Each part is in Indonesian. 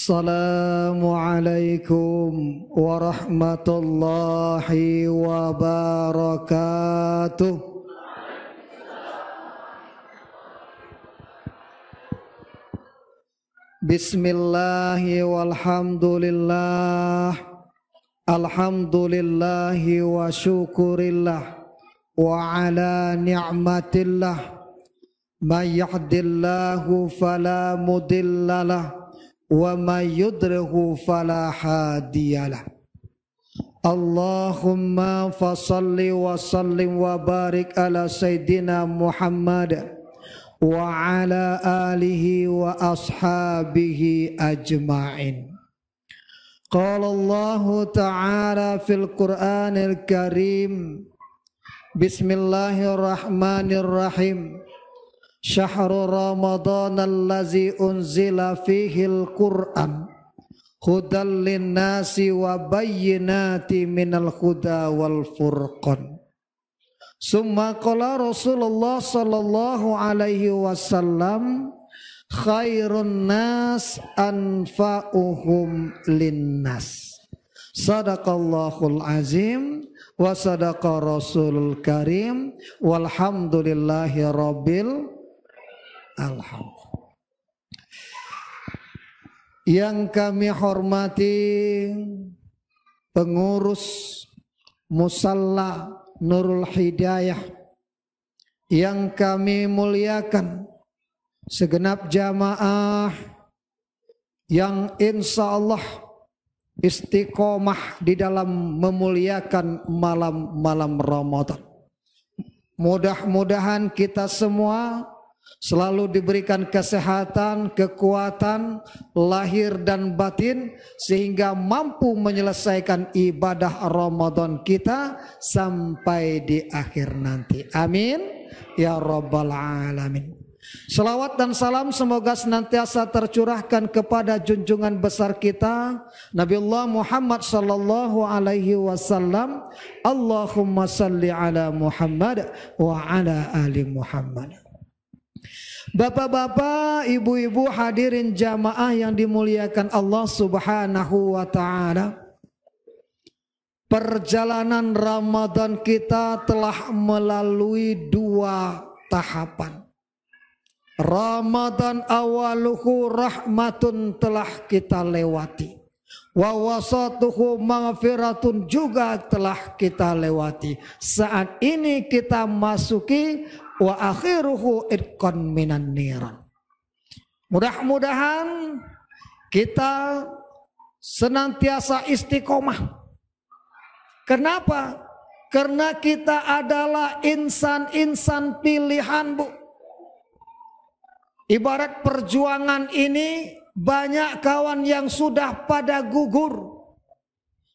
Assalamualaikum warahmatullahi wabarakatuh. Bismillahi walhamdulillah, alhamdulillahi wa syukurillah, wa ala ni'matillah, may yahdillahu fala mudillalah, wa may yudrihu fala hadiyalah. Allahumma fasalli wa sallim wa barik ala sayyidina Muhammad wa ala alihi wa ashabihi ajma'in. Qala Allah ta'ala fil Qur'anil Karim, Bismillahirrahmanirrahim. Syahrul Ramadan allazi unzila fihil Qur'an hudal linnasi wa bayyinati minal huda wal furqan. Summa qala Rasulullah sallallahu alaihi wasallam khairun nas anfa'uhum linnas. Sadaqallahul azim wa sadaqa rasulul karim walhamdulillahi rabbil alhamdulillah. Yang kami hormati pengurus Musalla Nurul Hidayah, yang kami muliakan segenap jamaah yang insya Allah istiqomah di dalam memuliakan malam-malam Ramadan. Mudah-mudahan kita semua selalu diberikan kesehatan, kekuatan lahir dan batin sehingga mampu menyelesaikan ibadah Ramadan kita sampai di akhir nanti. Amin ya rabbal alamin. Salawat dan salam semoga senantiasa tercurahkan kepada junjungan besar kita Nabiullah Muhammad sallallahu alaihi wasallam. Allahumma salli ala Muhammad wa ala ali Muhammad. Bapak-bapak, ibu-ibu, hadirin jamaah yang dimuliakan Allah Subhanahu wa taala. Perjalanan Ramadan kita telah melalui dua tahapan. Ramadan awaluhu rahmatun telah kita lewati. Wa wasatuhu maghfiratun juga telah kita lewati. Saat ini kita masuki wa akhiruhu idqan minan niran. Mudah-mudahan kita senantiasa istiqomah. Kenapa? Karena kita adalah insan-insan pilihan, Bu. Ibarat perjuangan ini banyak kawan yang sudah pada gugur.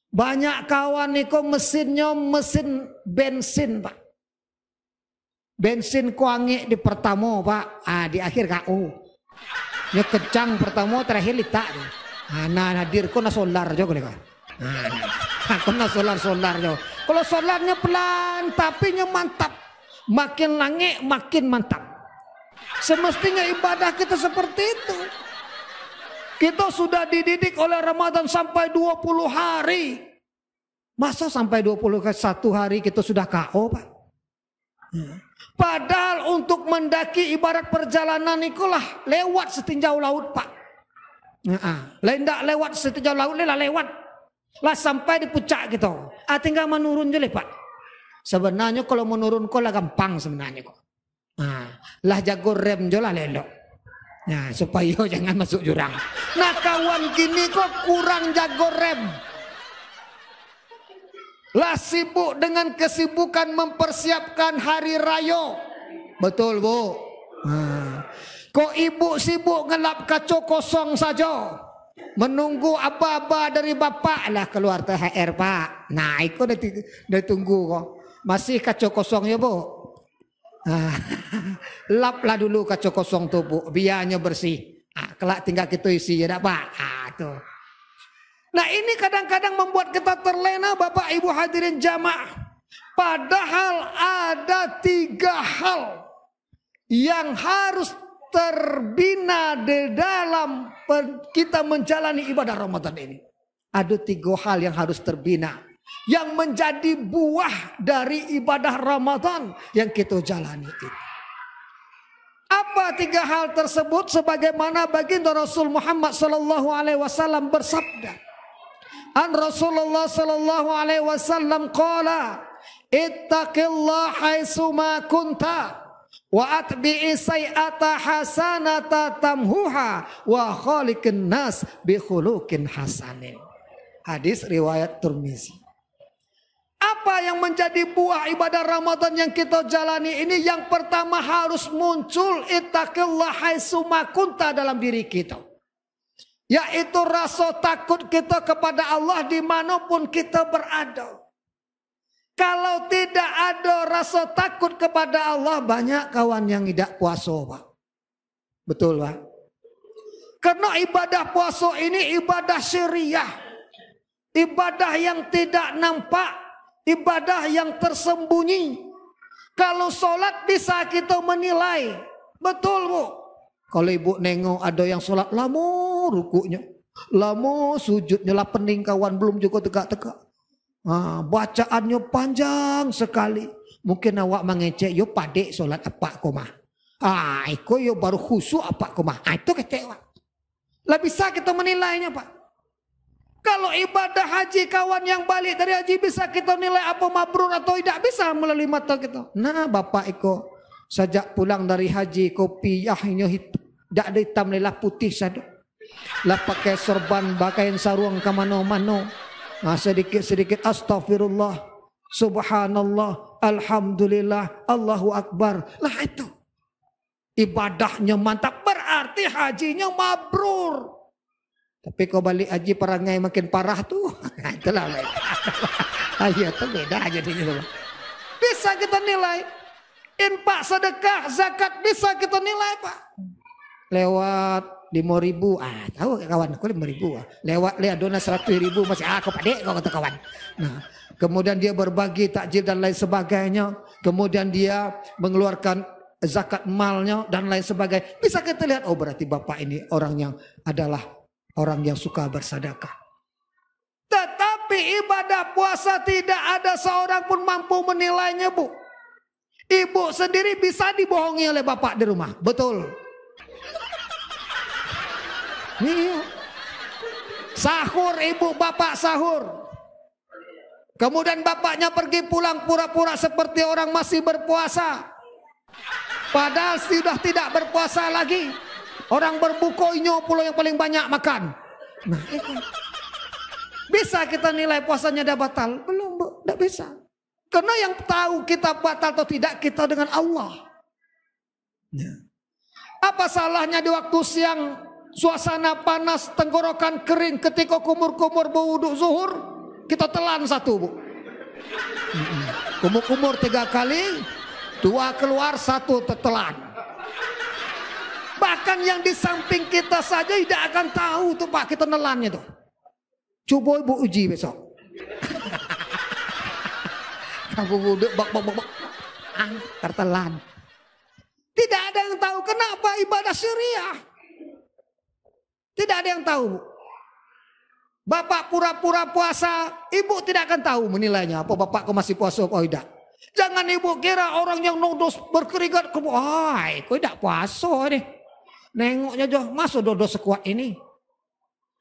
Banyak kawan itu mesinnya mesin bensin, Pak. Bensin kuangi di pertama, Pak. Di akhir KO. Nya kencang pertama terakhir litak. Nah hadir ko na solar jo kali ka. Ko na solar jo. Kalau solarnya pelan tapi nya mantap. Makin lange makin mantap. Semestinya ibadah kita seperti itu. Kita sudah dididik oleh Ramadan sampai 20 hari. Masa sampai 21 hari kita sudah KO, Pak? Padahal untuk mendaki ibarat perjalanan itulah lewat setinjau laut, Pak. Lendak lewat setinjau laut lah lewat. Lah sampai di puncak gitu. Tinggal menurun je Pak. Sebenarnya kalau menurun kok lah gampang sebenarnya kok. Lah jago rem je lah lelok. Nah, supaya jangan masuk jurang. Nah kawan gini kok kurang jago rem. Lah sibuk dengan kesibukan mempersiapkan hari raya. Betul, Bu. Kok ibu sibuk ngelap kaco kosong saja. Menunggu apa-apa dari bapak lah keluar THR, Pak. Nah, itu udah tunggu kok. Masih kaco kosong ya, Bu. Laplah dulu kaco kosong tuh, Bu. Biarnya bersih. Kelak tinggal kita isi ya, Pak. Tuh. Nah ini kadang-kadang membuat kita terlena Bapak Ibu hadirin jamaah. Padahal ada 3 hal yang harus terbina di dalam kita menjalani ibadah Ramadan ini, ada 3 hal yang harus terbina, yang menjadi buah dari ibadah Ramadan yang kita jalani ini. Apa 3 hal tersebut? Sebagaimana baginda Rasul Muhammad sallallahu alaihi wasallam bersabda, an Rasulullah sallallahu alaihi wasallam qala, ittaqillah haitsuma kunta wa atbi'i sayyi'ata hasanata tamhuha wa khaliqin nas bi khuluqin hasanin. Hadis riwayat Tirmizi. Apa yang menjadi buah ibadah Ramadan yang kita jalani ini? Yang pertama harus muncul ittaqillah haitsuma kunta dalam diri kita, yaitu rasa takut kita kepada Allah dimanapun kita berada. Kalau tidak ada rasa takut kepada Allah, banyak kawan yang tidak puasa, Pak. Betul, Pak? Karena ibadah puasa ini ibadah syariah, ibadah yang tidak nampak, ibadah yang tersembunyi. Kalau sholat bisa kita menilai. Betul, Bu. Kalau ibu nengok ada yang sholat lama rukuknya, lama sujudnya, lah pening kawan, belum juga tegak-tegak. Bacaannya panjang sekali. Mungkin awak mengecek, yo padek sholat apa koma. Iko yo baru khusyuk apa koma. Itu kecewa. Lah bisa kita menilainya, Pak. Kalau ibadah haji, kawan yang balik dari haji, bisa kita nilai apa mabrur atau tidak, bisa melalui mata kita. Nah, Bapak Iko sejak pulang dari haji, kopi yahnya tidak ada hitam, lelah putih saja. Lah pakai sorban, pakaian sarung ke mano-mano. Nah, sedikit-sedikit astagfirullah, subhanallah, alhamdulillah, Allahu akbar. Lah itu ibadahnya mantap, berarti hajinya mabrur. Tapi kau balik haji perangai makin parah tuh. Itulah beda. Ayo tuh beda aja gitu. Bisa kita nilai. Infak, sedekah, zakat bisa kita nilai, Pak. Lewat 5.000, tahu kawan aku 5.000, lewat dona 100.000 masih aku padek kau kata kawan. Nah, kemudian dia berbagi takjil dan lain sebagainya, kemudian dia mengeluarkan zakat malnya dan lain sebagainya. Bisa kita lihat, oh berarti bapak ini orang yang adalah orang yang suka bersedekah. Tetapi ibadah puasa tidak ada seorang pun mampu menilainya, Bu. Ibu sendiri bisa dibohongi oleh bapak di rumah, betul. Iya. Sahur ibu bapak sahur. Kemudian bapaknya pergi pulang pura-pura seperti orang masih berpuasa. Padahal sudah tidak berpuasa lagi. Orang berbuka inyo pula yang paling banyak makan. Nah, itu. Bisa kita nilai puasanya dah batal? Belum, Bu, tidak bisa. Karena yang tahu kita batal atau tidak kita dengan Allah. Ya. Apa salahnya di waktu siang suasana panas, tenggorokan kering, ketika kumur-kumur berwuduk zuhur, kita telan satu, Bu. Kumur-kumur 3 kali, 2 keluar, 1 tertelan. Bahkan yang di samping kita saja tidak akan tahu tuh, Pak, kita nelannya tuh. Coba Ibu uji besok. Kamu wuduk bak tertelan. Tidak ada yang tahu kenapa ibadah syariah. Tidak ada yang tahu. Bapak pura-pura puasa, ibu tidak akan tahu menilainya. Apa bapak kau masih puasa atau tidak. Jangan ibu kira orang yang nodos berkeringat, kau tidak puasa nih. Nengoknya jauh, masuk dodo sekuat ini.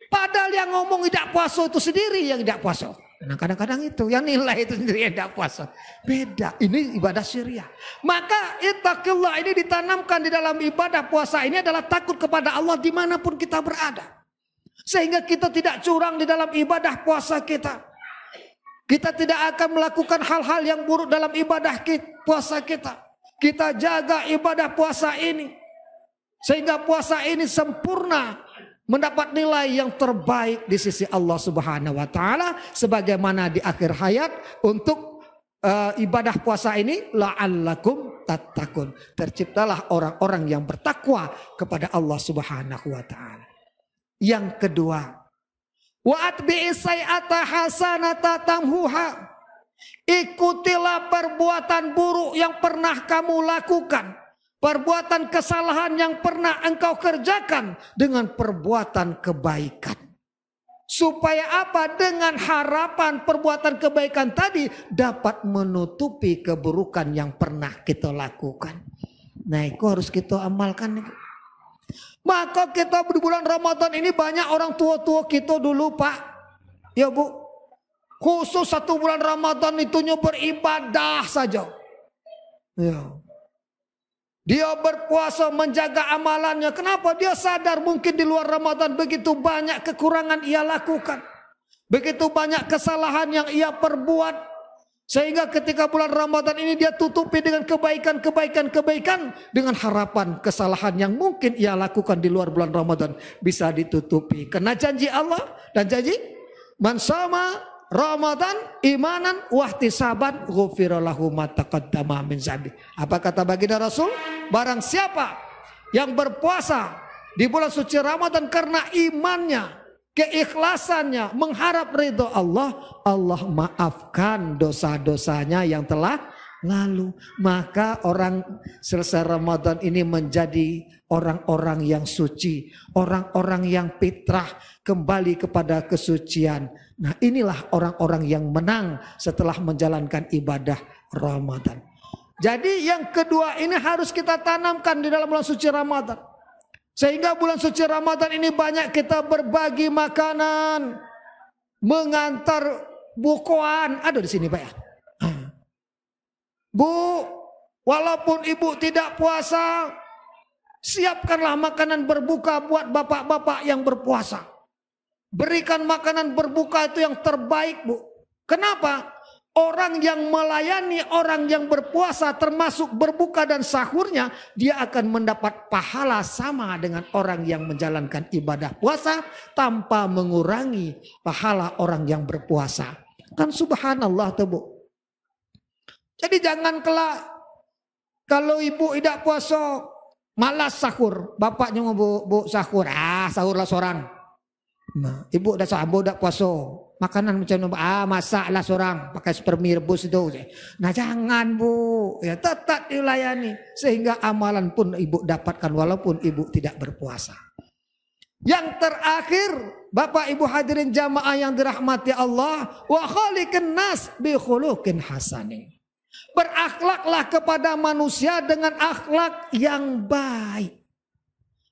Padahal yang ngomong tidak puasa itu sendiri yang tidak puasa. Nah kadang-kadang itu yang nilai itu sendiri yang tidak puasa. Beda, ini ibadah syariah. Maka ittaqillah ini ditanamkan di dalam ibadah puasa ini adalah takut kepada Allah dimanapun kita berada. Sehingga kita tidak curang di dalam ibadah puasa kita. Kita tidak akan melakukan hal-hal yang buruk dalam ibadah puasa kita. Kita jaga ibadah puasa ini. Sehingga puasa ini sempurna. Mendapat nilai yang terbaik di sisi Allah Subhanahu wa taala sebagaimana di akhir hayat untuk ibadah puasa ini la'allakum tattaqun. Terciptalah orang-orang yang bertakwa kepada Allah Subhanahu wa taala. Yang kedua, wa atbi'i sayyi'ata hasanata tamhuha. Ikutilah perbuatan buruk yang pernah kamu lakukan. perbuatan kesalahan yang pernah engkau kerjakan dengan perbuatan kebaikan. Supaya apa? Dengan harapan perbuatan kebaikan tadi dapat menutupi keburukan yang pernah kita lakukan. Nah, itu harus kita amalkan. Maka kita di bulan Ramadan ini banyak orang tua-tua kita dulu, Pak. Ya, Bu. Khusus 1 bulan Ramadan itunya beribadah saja. Ya. Dia berpuasa menjaga amalannya. Kenapa? Dia sadar mungkin di luar Ramadan begitu banyak kekurangan ia lakukan. Begitu banyak kesalahan yang ia perbuat. Sehingga ketika bulan Ramadan ini dia tutupi dengan kebaikan dengan harapan kesalahan yang mungkin ia lakukan di luar bulan Ramadan bisa ditutupi. Karena janji Allah dan janji man sama Ramadan imanan wahtisaban ghufira lahu ma taqaddama min dzambi. Apa kata baginda Rasul? Barang siapa yang berpuasa di bulan suci Ramadan karena imannya, keikhlasannya, mengharap ridho Allah, Allah maafkan dosa-dosanya yang telah lalu. Maka orang selesai Ramadan ini menjadi orang-orang yang suci, orang-orang yang fitrah, kembali kepada kesucian. Nah, inilah orang-orang yang menang setelah menjalankan ibadah Ramadan. Jadi yang kedua ini harus kita tanamkan di dalam bulan suci Ramadan. Sehingga bulan suci Ramadan ini banyak kita berbagi makanan, mengantar bukuan. Ada di sini, Pak ya? Bu, walaupun ibu tidak puasa, siapkanlah makanan berbuka buat bapak-bapak yang berpuasa. Berikan makanan berbuka itu yang terbaik, Bu. Kenapa? Orang yang melayani orang yang berpuasa termasuk berbuka dan sahurnya, dia akan mendapat pahala sama dengan orang yang menjalankan ibadah puasa tanpa mengurangi pahala orang yang berpuasa. Kan subhanallah tuh, Bu. Jadi jangan kelak kalau ibu tidak puasa malas sahur, bapaknya mau bu sahur, sahurlah seorang. Nah, ibu udah sahur, udah puasa, makanan macam masaklah seorang pakai spermi rebus itu. Nah jangan, Bu, ya tetap dilayani sehingga amalan pun ibu dapatkan walaupun ibu tidak berpuasa. Yang terakhir, Bapak Ibu hadirin jamaah yang dirahmati Allah, wa khaliqin nas bi khuluqin hasanin. Berakhlaklah kepada manusia dengan akhlak yang baik,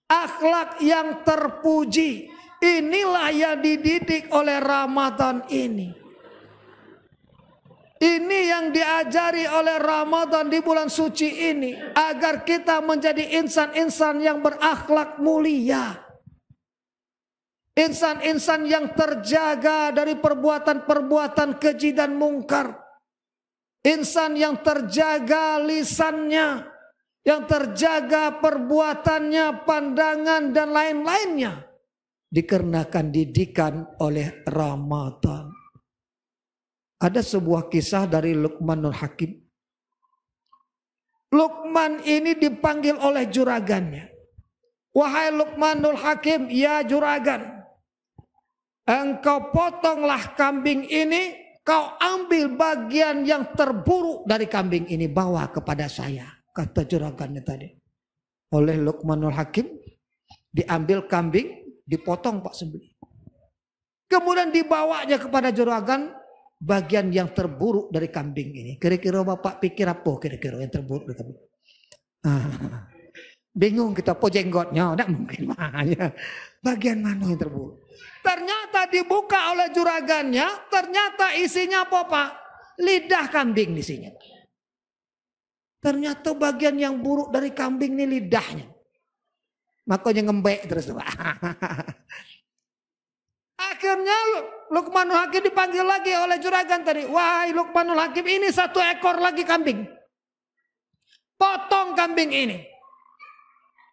akhlak yang terpuji. Inilah yang dididik oleh Ramadan ini. Ini yang diajari oleh Ramadan di bulan suci ini, agar kita menjadi insan-insan yang berakhlak mulia, insan-insan yang terjaga dari perbuatan-perbuatan keji dan mungkar, insan yang terjaga lisannya, yang terjaga perbuatannya, pandangan dan lain-lainnya, dikarenakan didikan oleh Ramadan. Ada sebuah kisah dari Luqmanul Hakim. Luqman ini dipanggil oleh juragannya. Wahai Luqmanul Hakim, ya juragan, engkau potonglah kambing ini, kau ambil bagian yang terburuk dari kambing ini, bawa kepada saya. Kata juragannya tadi. Oleh Luqmanul Hakim, diambil kambing, dipotong Pak sembelih. Kemudian dibawanya kepada juragan bagian yang terburuk dari kambing ini. Kira-kira Bapak pikir apa kira-kira yang terburuk dari kambing? Bingung kita, po jenggotnya, tidak mungkin makanya. Bagian mana yang terburuk? Ternyata dibuka oleh juragannya, ternyata isinya apa Pak? Lidah kambing isinya. Ternyata bagian yang buruk dari kambing ini lidahnya. Makanya ngembek terus. Akhirnya Luqmanul Hakim dipanggil lagi oleh juragan tadi. Wahai Luqmanul Hakim, ini 1 ekor lagi kambing. Potong kambing ini.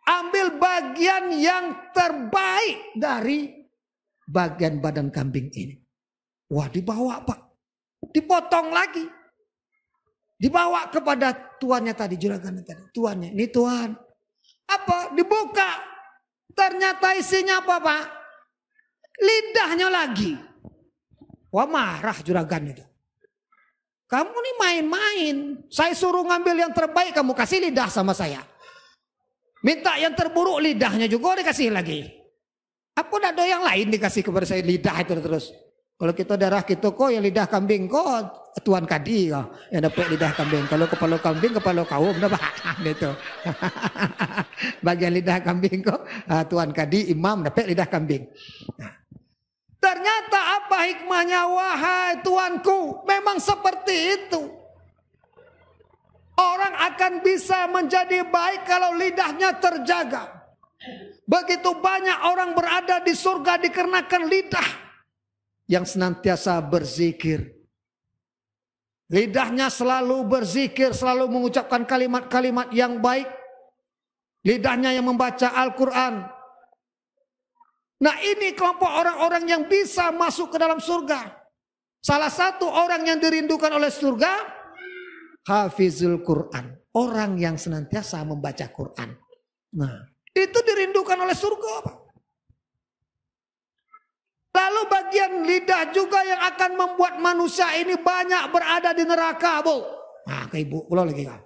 Ambil bagian yang terbaik dari bagian badan kambing ini. Wah, dibawa Pak. Dipotong lagi. Dibawa kepada tuannya tadi, juragannya tadi. Tuannya, ini tuan. Apa? Dibuka. Ternyata isinya apa Pak? Lidahnya lagi. Wah, marah juragan itu. Kamu nih main-main. Saya suruh ngambil yang terbaik, kamu kasih lidah sama saya. Minta yang terburuk lidahnya juga dikasih lagi. Apa ada yang lain dikasih kepada saya lidah itu terus. Kalau kita darah kita kok yang lidah kambing kok tuan kadi kok yang dapat lidah kambing. Kalau kepala kambing kepala kaum dapat gitu. Bagian lidah kambing kok tuan kadi imam dapat lidah kambing. Nah, ternyata apa hikmahnya wahai tuanku? Memang seperti itu. Orang akan bisa menjadi baik kalau lidahnya terjaga. Begitu banyak orang berada di surga dikarenakan lidah yang senantiasa berzikir. Lidahnya selalu berzikir, selalu mengucapkan kalimat-kalimat yang baik. Lidahnya yang membaca Al-Quran. Nah, ini kelompok orang-orang yang bisa masuk ke dalam surga. Salah satu orang yang dirindukan oleh surga, hafizul Quran. Orang yang senantiasa membaca Quran. Nah, itu dirindukan oleh surga, Pak. Lalu bagian lidah juga yang akan membuat manusia ini banyak berada di neraka, Bu. Nah, ke ibu, pulau lagi kan.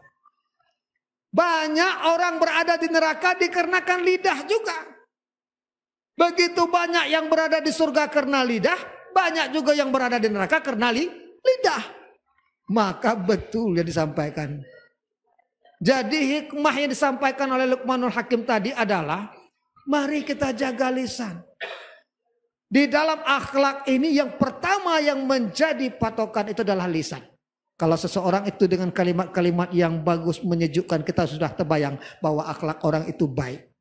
Banyak orang berada di neraka dikarenakan lidah juga. Begitu banyak yang berada di surga karena lidah, banyak juga yang berada di neraka karena lidah. Maka betul yang disampaikan. Jadi hikmah yang disampaikan oleh Luqmanul Hakim tadi adalah, mari kita jaga lisan. Di dalam akhlak ini yang pertama yang menjadi patokan itu adalah lisan. Kalau seseorang itu dengan kalimat-kalimat yang bagus menyejukkan, kita sudah terbayang bahwa akhlak orang itu baik.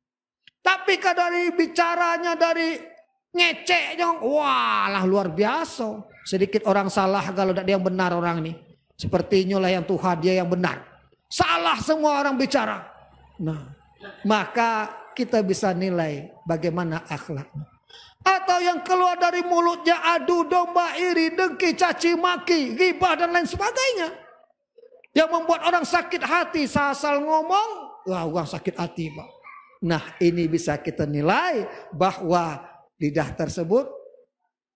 Tapi dari bicaranya, dari ngeceknya, wah lah luar biasa. Sedikit orang salah kalau tidak ada yang benar orang ini. Sepertinya lah yang Tuhan dia yang benar. Salah semua orang bicara. Nah, maka kita bisa nilai bagaimana akhlaknya. Atau yang keluar dari mulutnya adu domba, iri, dengki, caci maki, ghibah dan lain sebagainya. Yang membuat orang sakit hati, asal ngomong, wah orang sakit hati, Pak. Nah, ini bisa kita nilai bahwa lidah tersebut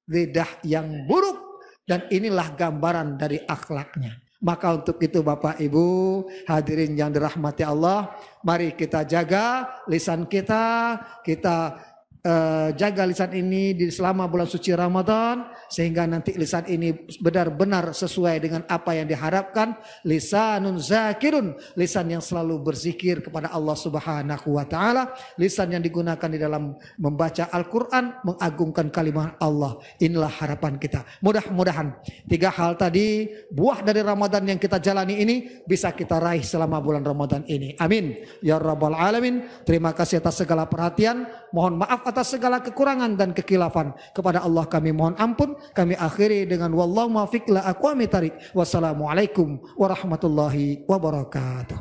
lidah yang buruk, dan inilah gambaran dari akhlaknya. Maka untuk itu Bapak Ibu hadirin yang dirahmati Allah, mari kita jaga lisan kita, jaga lisan ini di selama bulan suci Ramadan, sehingga nanti lisan ini benar-benar sesuai dengan apa yang diharapkan. Lisanun zakirun, lisan yang selalu berzikir kepada Allah Subhanahu wa taala, lisan yang digunakan di dalam membaca Al-Qur'an, mengagungkan kalimat Allah. Inilah harapan kita. Mudah-mudahan 3 hal tadi, buah dari Ramadan yang kita jalani ini bisa kita raih selama bulan Ramadan ini. Amin ya rabbal alamin. Terima kasih atas segala perhatian. Mohon maaf atas segala kekurangan dan kekilafan. Kepada Allah kami mohon ampun. Kami akhiri dengan wallahu muwaffiq ila aqwamit thariq. Wassalamualaikum warahmatullahi wabarakatuh.